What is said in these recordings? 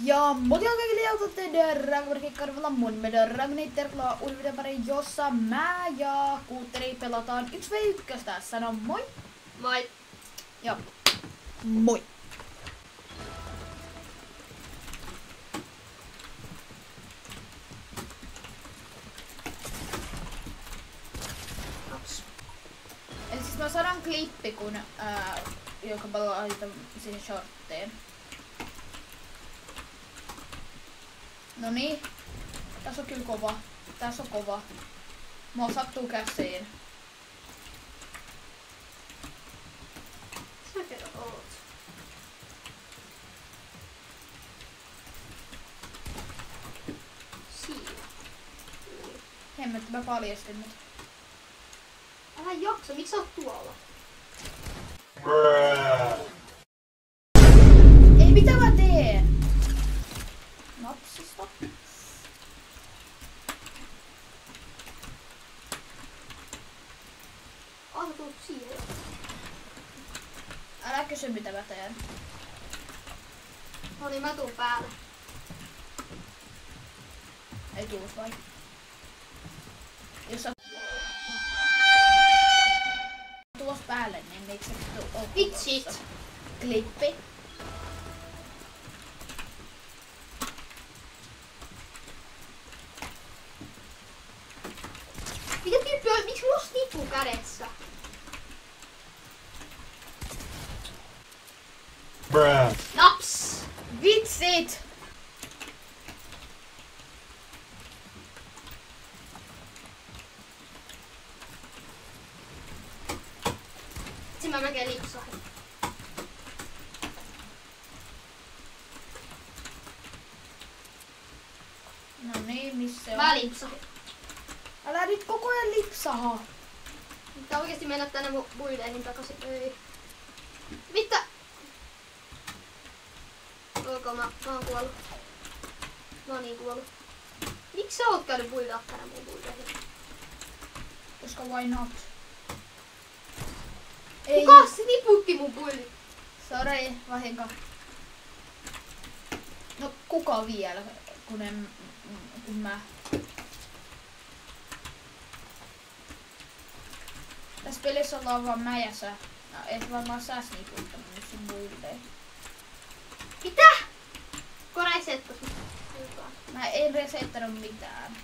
Ja modia kaikille joututte Dragonborg-karvalla mun me Dragoniterkloa uuden parin, jossa mä ja Kuutteri pelataan 1v1. Sano moi! Moi! Ja moi! Eli siis mä saadaan klippi, kun joka paljon laitan siihen shortteen. Noniin. Tässä on kyllä kova. Tässä on kova. Mua sattuu käsiin. Sä kerro oot. Siinä. Hemmetti, mä paljastin nyt. Älä jaksa, miksi sä oot tuolla? Ei, mitä mä teen? Napsista. Sä tulet siihen. Älä kysy mitä mä teen. No niin, mä tuun päälle. Ei tuus vai? Jos sä tulos päälle, niin miksi sä tuu? Vitsit! Klippi. Mitä tyyppiä on? Miksi mulla on snippu kädessä? Bruh. Naps! Vitsit! Sitten mä melkein lipsahin. No niin, missä on? Mä lipsahin. Älä nyt koko ajan lipsaha. Pitää oikeesti mennä tänne mun buildeihin takaisin. Ei. Mitä? Ok, mä oon kuollut. Mä oon niin kuollut. Miksi sä oot käynyt buildaa tänne mun buildeihin? Koska why not? Ei. Kuka sniputti mun buildin? Sorry, vahinko. No kuka vielä, kun mä... Tässä pelissä ollaan vaan mä ja sä. No, et varmaan sä sniputtanut nyt sun buildeihin. Mitä? Ko resettas jotain? Mä en resettänyt mitään.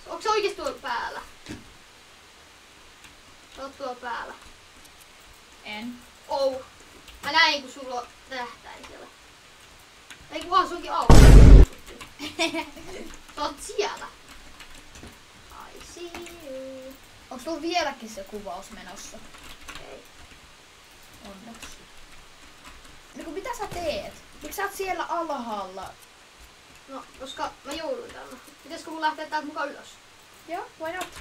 Onko se oikeesti tuolla päällä? Sä oot tuolla päällä. En. Oh. Mä näin kun sulla on tähtäin siellä. Ei kunhan se onkin auki. Sä oot siellä. I see you. Onks tuolla vieläkin se kuvaus menossa? Ei. Onneksi. No kun mitä sä teet? Miksi sä oot siellä alhaalla? No, koska mä joudun tänne. Pitäisikö mun lähteä täältä mukaan ylös? Joo, why not?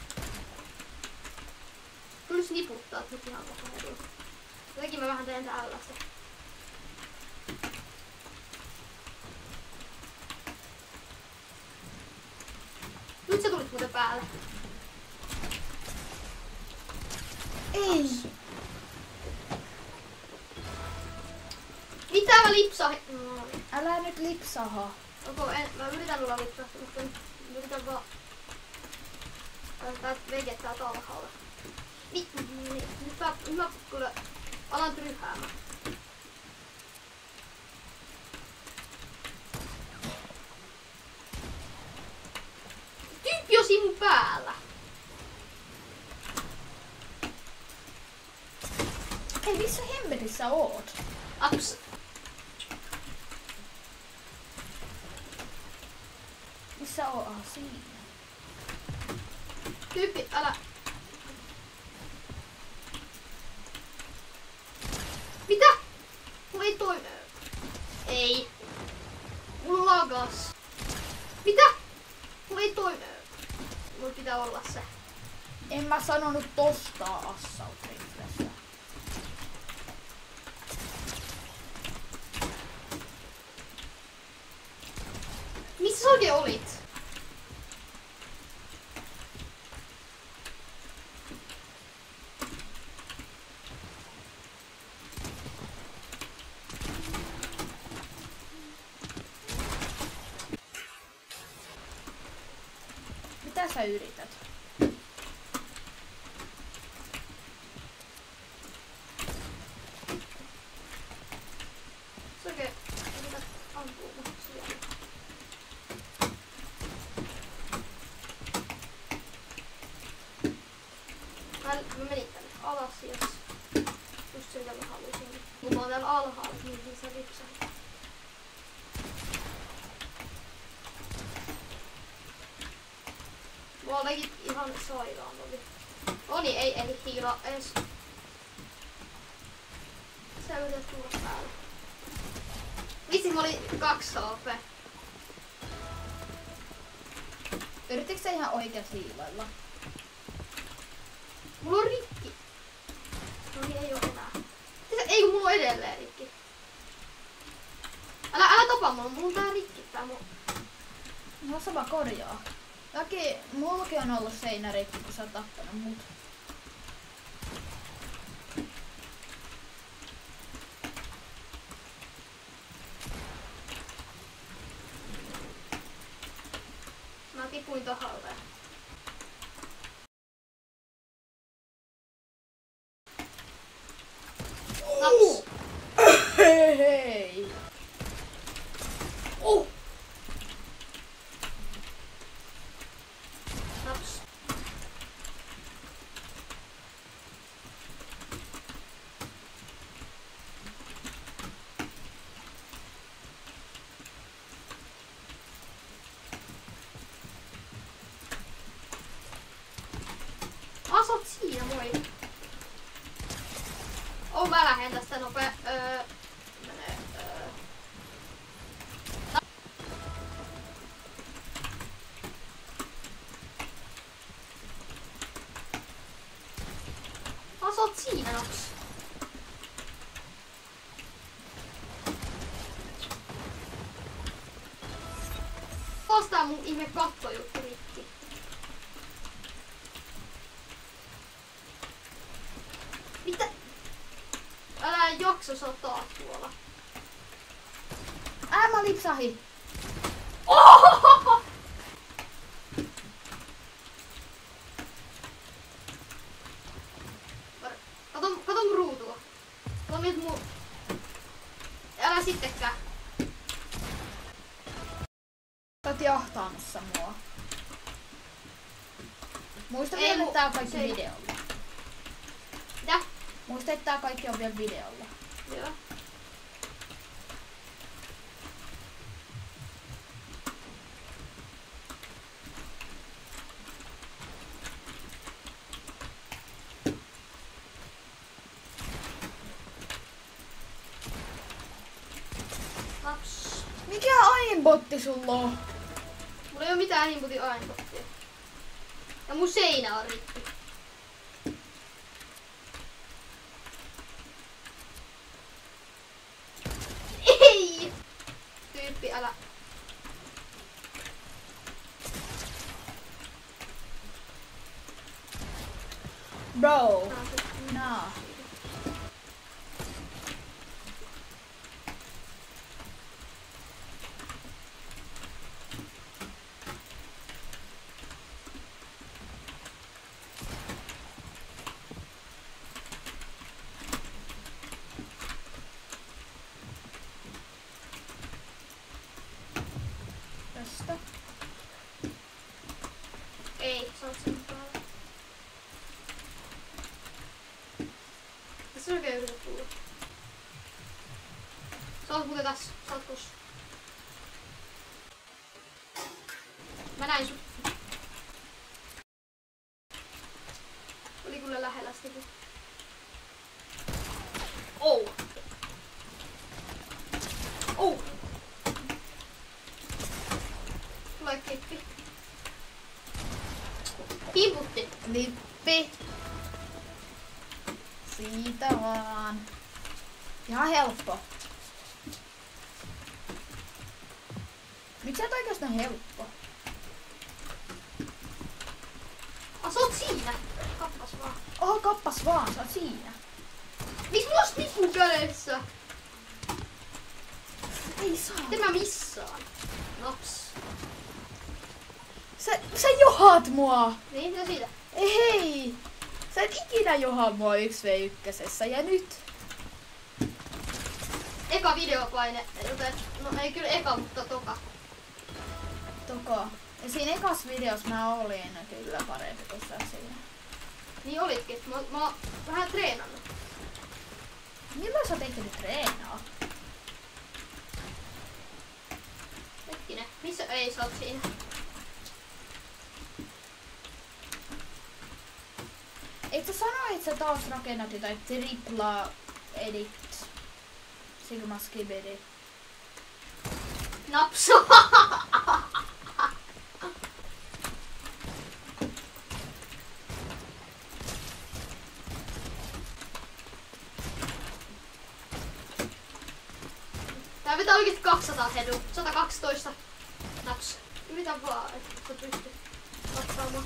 Kyllä sniputtaa nyt ihan koko ajan. Jotenkin mä vähän teen tällaista. Nyt sä tulit muuten päälle. Ei! Mitä mä lipsahin? No, Älä nyt lipsaha. mä yritän olla lipsaa, mutta yritän vaan... Tää veget täältä alhaalla. Nyt mä kyllä alan tryhäämään. Tyyppi on siinä mun päällä. Ei, missä hemmetissä oot? Aps. Missä oot? Ah, siinä. Tyyppi, älä... Mitä? Mulla ei toimi. Ei. Mulla lagas. Mitä? Mulla ei toimi. Mulla pitää olla se. En mä sanonut tosta Assault Riflestä. Missä sä oikein olit? sä yrität? Se oikein ampuu mut siellä. Mä menin tänne alas jos just sitä mä halusin. Kun mä oon täällä alhaalla, niin se lipsahtaa. Mulla on legit ihan sairaan oli. Oni ei hiila ees. Sä yrität tulla päälle. Vitsi, mulla oli 2 HP. Yrititkö sä ihan oikeat hiilailla? Mulla on rikki. No niin, ei oo enää. Ei kun mulla on edelleen rikki. Älä tapa mulla on tää rikki tää mun. No sama korjaa. Mullakin on ollut seinärikki, kun sä oot tappanut mut. Mä tipuin tahalle. Naps. Hei! Naps. Sä oot siinä, moi. Mä lähden tästä nopea. Menee. Sä oot siinä, Naps. Vastaa mun ihme kattojuttu rikki. Mitä? Älä jakso sotaa tuolla. Mä lipsahin. Ohohoho! Kato mun ruutua. Kato miltä mun... Älä sittenkään. Sä oot jahtaamassa mua. Muista Ei, vielä, että tää on kaikki se ei- videolla. Mitä? Muista, että tää kaikki on vielä videolla. Joo. Naps. Mikä aimbotti sulla on? Mulla ei oo mitään himputin aimbottia. Ja mun seinä on rikki. Ei! Tyyppi, älä. Bro. Nah. Tästä. Ei, sä oot sen päällä. Tässä oikein yrität tulla. Sä oot muuten tässä. Sä oot tossa. Mä näin sut. Oli kyllä lähellä sitä. Oh! Oh! Tulee kippi. Pimputti. Lippi. Siitä vaan. Ihan helppo. Miksi sä et oikeastaan helppo? Sä oot siinä. Kappas vaan. Oho, kappas vaan, sä oot siinä. Miks mulla on tipu kädessä? Ei saa. Miten mä missaan? Naps. Sä johaat mua! Niin, mitä siitä? Ei hei! Sä et ikinä johaa mua 1v1 ja nyt? Eka videopaine, joten, no ei kyllä eka, mutta toka. Toka. Ja siinä ekas videossa mä olin kyllä parempi kuin sä siinä. Niin olitkin. Mä oon vähän treenannut. Milloin sä oot ehtinyt treenaa? Hetkinen, missä ei sä oot siinä? Eikö sä sano, että sä taas rakennat jotain tripla edit? Sigma skibidi. Napsu! Tää pitää oikeesti 200 hedu. 112. Naps. Yritä vaan, että sä pystyt vastaamaan.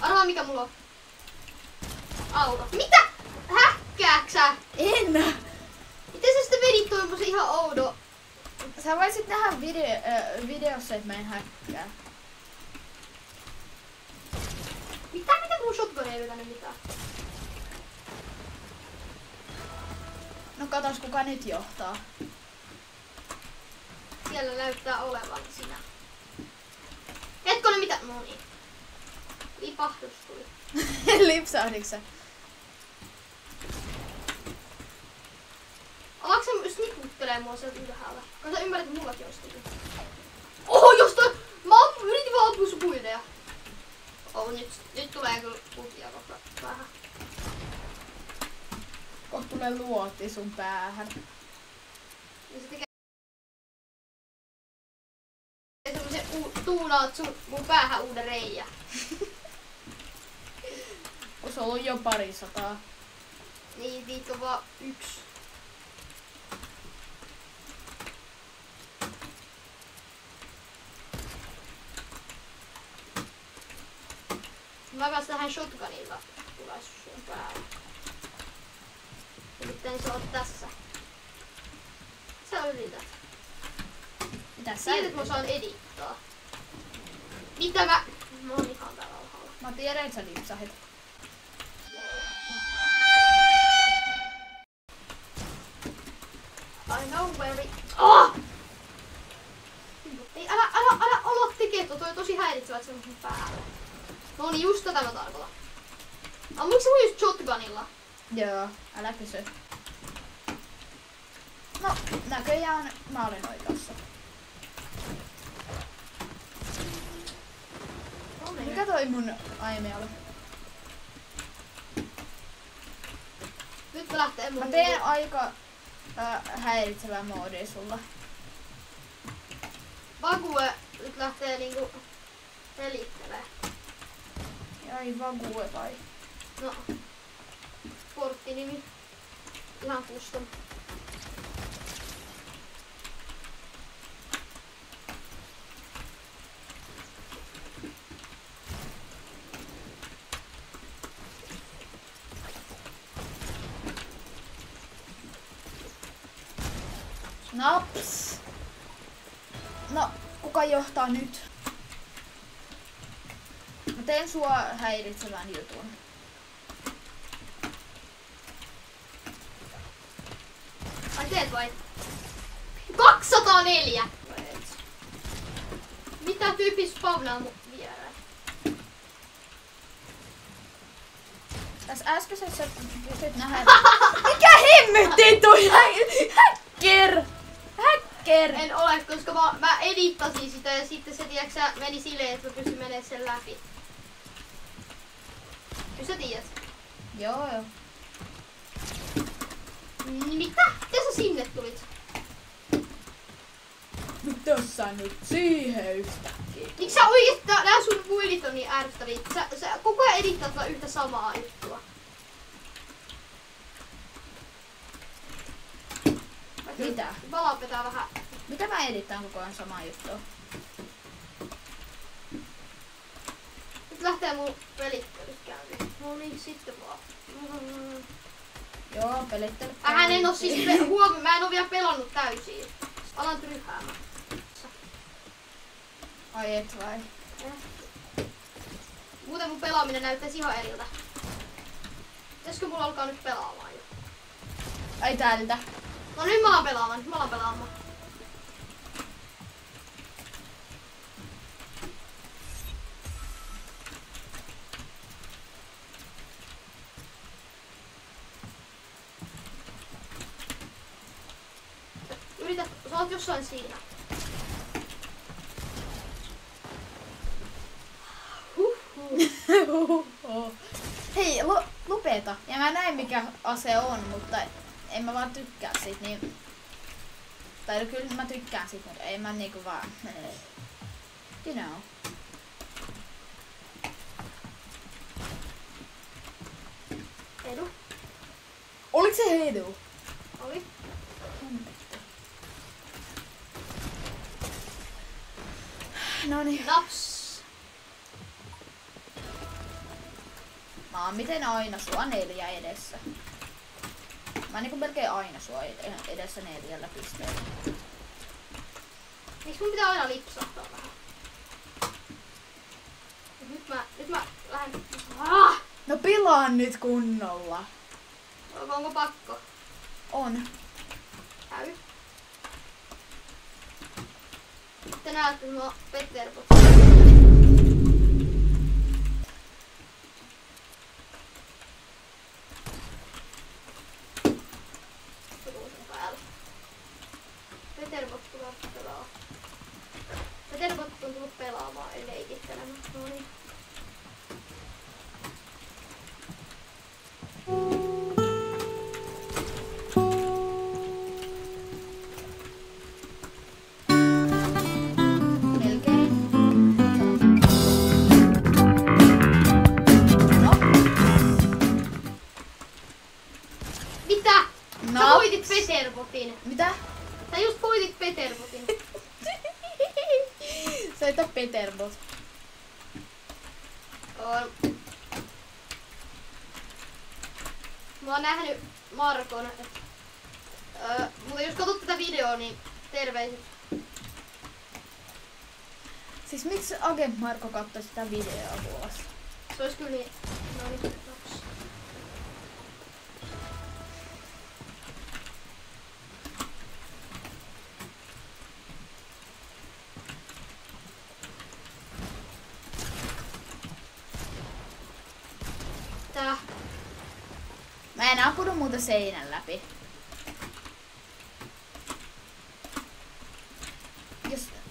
Arvaa mikä mulla on. Auto. Mitä? Häkkääksä? En! Miten sä sitten vedit toimmosen ihan oudo? Sä voisit nähdä videossa, että mä en häkkää. Mitä mun shotgun ei yritä mitään? No katos kuka nyt johtaa. Siellä näyttää olevan sinä. Hetkonen mitä? No niin. Lipahdus tuli. Lipsahdiksä? Alaanko sä sniputtelee mua sieltä ylhäällä? Kun sä ymmärrät, että mullakin on stikin. Oho, jostain! Mä yritin vaan ampua sun puideja. Oh, nyt tulee kyllä putia kohta vähän. Kohta tulee luoti sun päähän. Ja se tekee semmosen tuunaat mun päähän uuden reijä. Kun se on ollut jo 200. Niin, niitä on vaan 1. Mä pääs tähän shotgunilla tulais sun päälle. Nimittäin se on tässä. Sä yrität. Mitä sä Siitä mä saan edittaa. Mitä mä oon ihan täällä alhaalla. Mä tiedän, että sä lipsahit. I know where it... Oh! Ei, älä olla tekee toi on tosi häiritsevä, että se on sun päällä. No niin, just tätä mä tarkoitan. Ammuiko se mun just shotgunilla? Joo, älä kysy. No, näköjään mä olin oikeassa. No niin. Mikä toi mun aiemmin oli? Nyt lähtee mun... Mä teen aika häiritsevää moodia sulla. Vague nyt lähtee niinku pelittelee. Ai Vague vai? No. Sporttinimi. Ihan custom. Naps! No, kuka johtaa nyt? Mä teen sua häiritsevän jutun. Ai teet vai? 204! Mitä tyyppi spawnaa mun viereen? Tässä äskeisessä pystyt nähdä... Mikä hemmetti toi häkker? Häkker! En ole, koska mä edittasin sitä ja sitten se tiiäksä meni silleen, että mä pystyn menemään sen läpi. Kyllä sä tiedät. Joo. Mitä? Miten sä sinne tulit? Mitä sä nyt siihen yhtäkkiä? Miksi sä oikeesti nää sun buildit on niin ärsyttäviä? Sä koko ajan edittaat vaan yhtä samaa juttua. Mitä? Valapetää vähän. Mitä mä editään koko ajan samaa juttua? Nyt lähtee mun pelittelyt käyntiin. No niin, sitten vaan. Joo, pelittely. Mähän en oo siis mä en oo vielä pelannut täysin. Alan tryhäämään. Ai et vai? Muuten mun pelaaminen näyttäisi ihan eriltä. Pitäisikö mulla alkaa nyt pelaamaan jo? Ai täältä. No nyt mä alan pelaamaan. Sä oot jossain siinä. Hei, lopeta. Ja mä näin mikä ase on, mutta en mä vaan tykkää siitä niin. Tai kyllä mä tykkään siitä, mutta ei mä niinku vaan. You know. Edu. Oliko se Hedu? Oli. Noniin. Naps. Mä oon miten aina sua 4 edessä. Mä oon niinku melkein aina sua edessä 4 pisteellä. Miks mun pitää aina lipsahtaa vähän? Nyt mä lähden. No pilaan nyt kunnolla. Onko pakko? On. Käy. Te näette nuo Petterbot. Peterbot tulee pelaamaan. Peterbot on tullut pelaamaan, ei leikittelemään. No niin. Melkein. No. Mitä? Sä Naps. voitit Peterbotin. Mitä? Sä just voitit Peterbotin. Sä et oo Peterbot. On. Mä oon nähnyt Markon. Mutta jos katsot tätä videoa, niin terveiset. Siis miksi Agent Marko katsoi sitä videoa vuosi? Se ois kyllä niin. No niin, naps. Tää. Mä en ampunut muuta seinän läpi.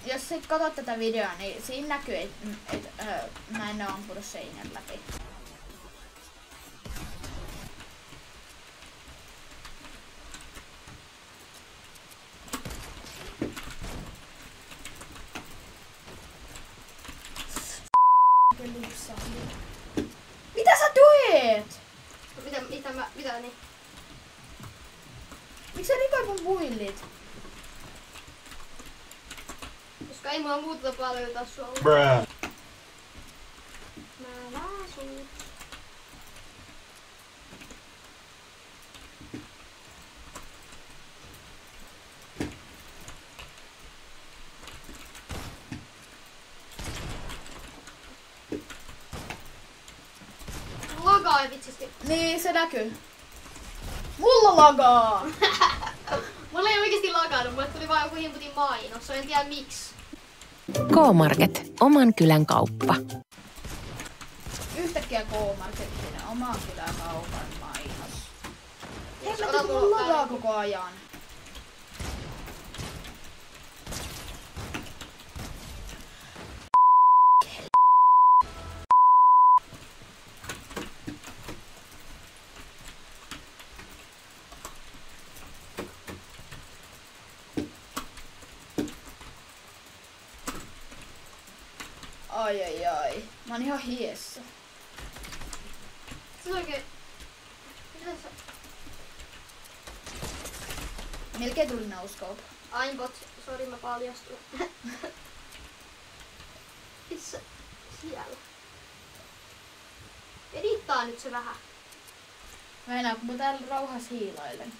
Jos sit katsot tätä videoa, niin siinä näkyy, että mä en oo ampunut seinän läpi. Mitä sä tuet? Mitä niin? Miksi sä rikoit mun buillit? Koska ei mulla muuta tapaa löytää sua. Bruh. Mä laasut. Lagaa ei vitsisti. Niin, se näkyy. Mulla lagaa! Mulla ei oikeesti lagannut, mulle tuli vaan joku himputin mainos, en tiedä miksi. K-Market, oman kylän kauppa. Yhtäkkiä K-Markettinen, oman kylän kaupan mainos. Hei, Jos mä ota kun mulla mulla lagaa täällä. koko ajan. Ai. Mä oon ihan hiessä. Se on oikein. Mitä sä? Melkein tuli no-scope. Aimbot, sori mä paljastuin. Missä? Siellä. Edittaa nyt se vähän. Mä enää, kun mä täällä rauhassa hiilailen.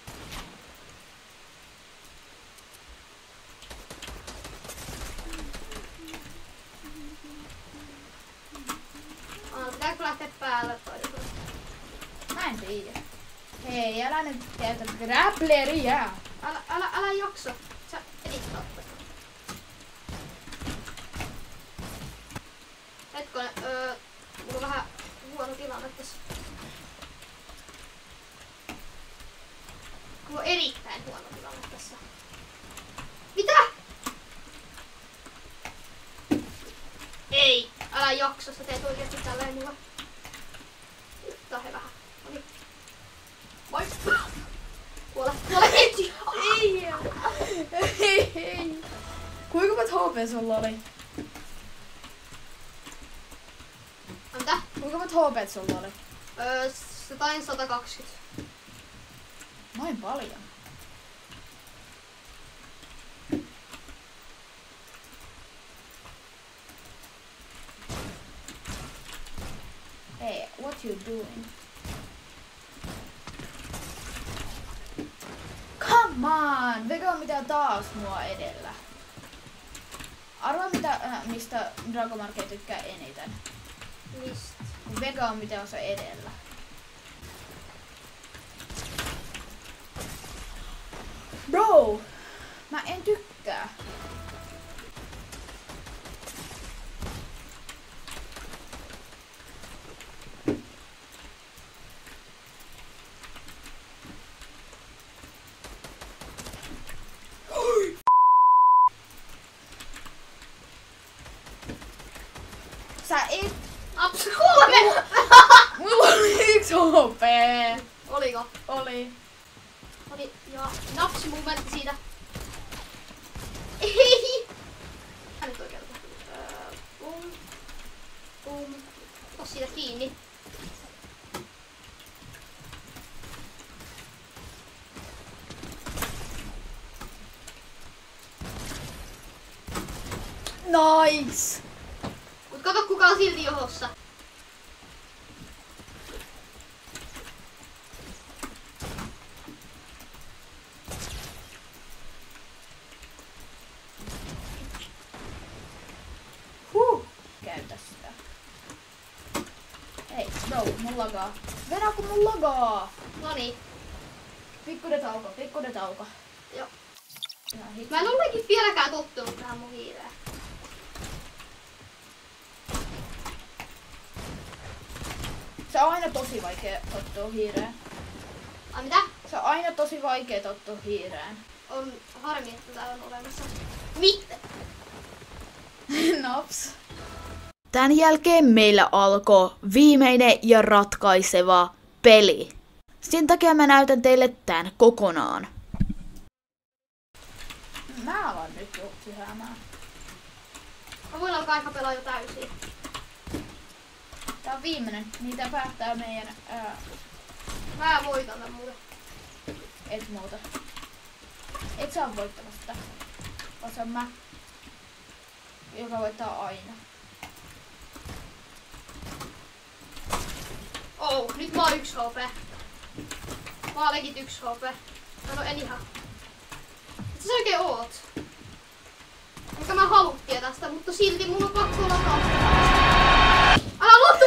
Mä nyt käytän grappleria. Älä jaksa. Sä edittaa. Hetkonen, mulla on vähän huono tilanne tässä. Mulla on erittäin huono tilanne tässä. Mitä? Ei, älä jaksa, sä teet oikeesti tälleen mulle. Nyt on vähän. Noniin. Moi! Kuole heti! Ei. Kuinka monta HP sulla oli? Mitä? Kuinka monta HP sulla oli? Jotain 120. Noin paljon. Hey, what you doing? Come on! Vega mitä taas mua edellä. Arvaa mistä Dragomark ei tykkää eniten. Mistä? Vega on mitä on se edellä. Bro! Mä en tykkää. Sä et... Naps 3! Mulla oli 1 HP. Oliko? Oli. Oli ja napsi momentti siitä. Ei! Hän nyt oikein Pum. Pum. Ota siitä kiinni. Nice! Mut kato kuka on silti johossa. Käytä sitä. Hei, bro, mun lagaa. Venä kun mun lagaa! Noniin. Pikkuinen tauko. Joo. Ihan hitsi. Mä en ollenkin vieläkään tottunut tähän mun hiireen. Se on aina tosi vaikea tottua hiireen. Ai mitä? Se on aina tosi vaikea tottua hiireen. On harmi, että tää on olemassa. Mitä? Naps. Tän jälkeen meillä alkoi viimeinen ja ratkaiseva peli. Sen takia mä näytän teille tän kokonaan. Mä alan nyt jo syhäämään. Mä voin alkaa aika pelaa jo täysin. Tää on viimeinen. Niitä päättää meidän... Mä voitan tän muuten. Et muuta. Et sä oo voittamasta. Vaan se on mä. Joka voittaa aina. Oh, nyt mä oon 1 HP. Mä oon legit 1 HP. No en ihan. Mitä sä oikein oot? Eikä mä halua tietää sitä, mutta silti mun on pakko olla taas. Älä luottu!